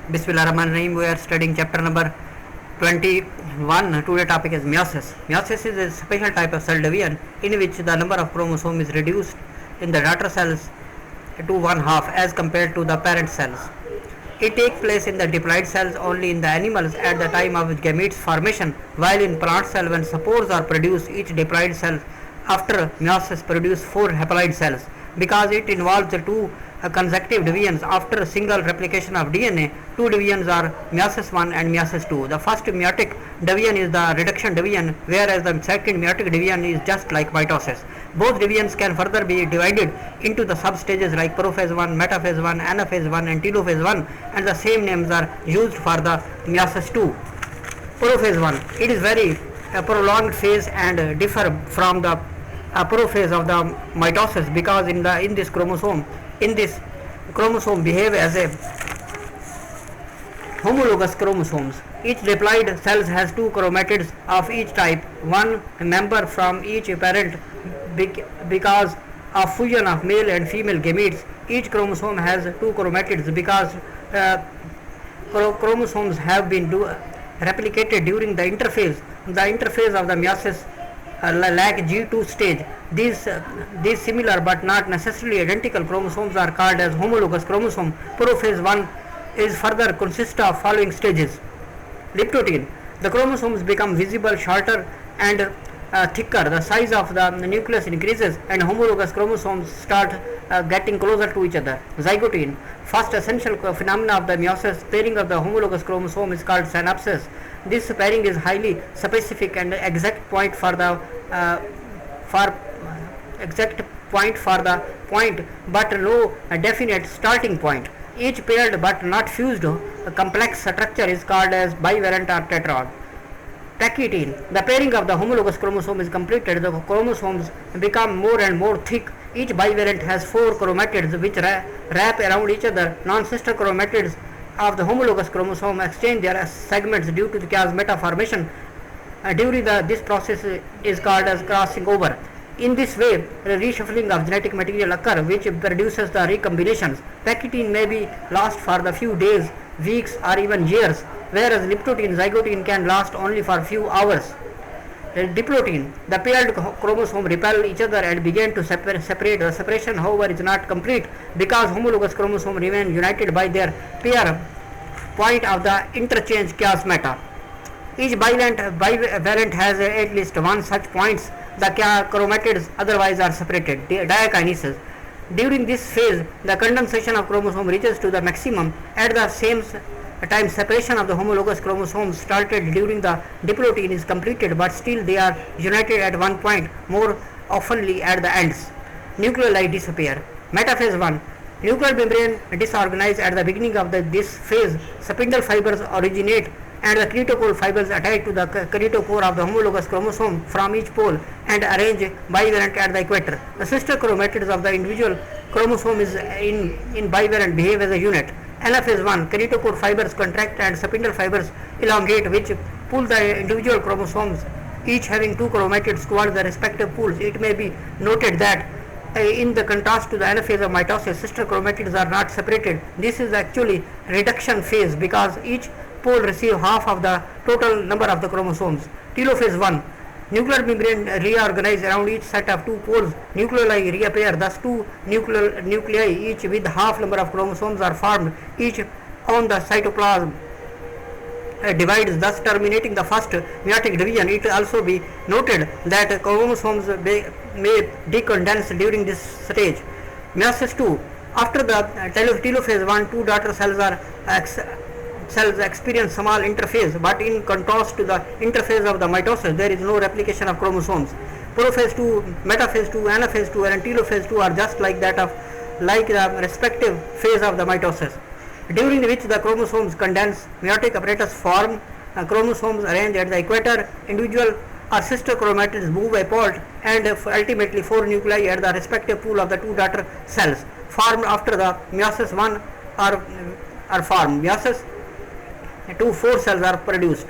Bismillahirrahmanirrahim. We are studying chapter number 21. Today topic is meiosis. Meiosis is a special type of cell division in which the number of chromosomes is reduced in the daughter cells to one half as compared to the parent cells. It takes place in the diploid cells only in the animals at the time of gametes formation, while in plant cell when spores are produced, each diploid cell after meiosis produce 4 haploid cells. Because it involves the two consecutive divisions after a single replication of DNA, two divisions are meiosis 1 and meiosis 2. The first meiotic division is the reduction division, whereas the second meiotic division is just like mitosis. Both divisions can further be divided into the substages like prophase 1, metaphase 1, anaphase 1 and telophase 1, and the same names are used for the meiosis 2. Prophase 1, it is very prolonged phase and differ from the prophase of the mitosis because in this chromosome behave as a homologous chromosomes. Each diploid cells has two chromatids of each type, one member from each parent. Because of fusion of male and female gametes, each chromosome has two chromatids. Because chromosomes have been replicated during the interphase of the meiosis like G2 stage. These similar but not necessarily identical chromosomes are called as homologous chromosome. Prophase 1 is further consists of following stages. Liptotin, the chromosomes become visible, shorter and thicker. The size of the nucleus increases and homologous chromosomes start getting closer to each other. Zygote, first essential phenomena of the meiosis, pairing of the homologous chromosome is called synapsis. This pairing is highly specific and exact point for the point, but no definite starting point. Each paired but not fused complex structure is called as bivalent or tetrad. Pachytene, the pairing of the homologous chromosome is completed. The chromosomes become more and more thick. Each bivalent has 4 chromatids which wrap around each other. Non-sister chromatids of the homologous chromosome exchange their segments due to the chiasmata formation. During this process is called as crossing over. In this way, reshuffling of genetic material occurs, which produces the recombinations. Pachytene may be last for the few days, weeks, or even years, whereas liptotin, zygote can last only for few hours. Diplotin, the paired chromosome repel each other and begin to separate. The separation, however, is not complete because homologous chromosome remain united by their pair point of the interchange chiasmata. Each bivalent has at least one such points. The chromatids otherwise are separated. Diakinesis. During this phase, the condensation of chromosome reaches to the maximum. At the same time, separation of the homologous chromosomes started during the diplotin is completed, but still they are united at one point, more oftenly at the ends. Nucleoli disappear. Metaphase 1. Nuclear membrane disorganized at the beginning of this phase. Spindle fibers originate and the kinetochore fibers attach to the kinetochore of the homologous chromosome from each pole and arrange bivalent at the equator. The sister chromatids of the individual chromosome is in bivalent behave as a unit. Anaphase 1, kinetochore fibers contract and spindle fibers elongate, which pull the individual chromosomes, each having 2 chromatids towards the respective poles. It may be noted that in the contrast to the anaphase of mitosis, sister chromatids are not separated. This is actually reduction phase because each pole receive half of the total number of the chromosomes. Telophase 1, nuclear membrane reorganize around each set of 2 poles. Nucleoli reappear, thus 2 nuclei each with half number of chromosomes are formed, each on the cytoplasm divides, thus terminating the first meiotic division. It also be noted that chromosomes may decondense during this stage. Meiosis 2, after the telophase 1, 2 daughter cells experience small interphase, but in contrast to the interphase of the mitosis, there is no replication of chromosomes. Prophase 2, metaphase 2, anaphase 2 and telophase 2 are just like the respective phase of the mitosis, during which the chromosomes condense, meiotic apparatus form, chromosomes arrange at the equator, individual or sister chromatids move apart, and ultimately 4 nuclei at the respective pool of the 2 daughter cells formed after the meiosis 1 are formed. Meiosis 2, 4 cells are produced.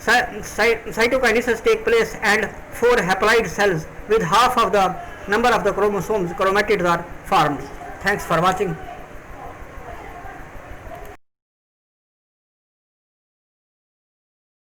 Cytokinesis take place and 4 haploid cells with half of the number of the chromatids are formed. Thanks for watching.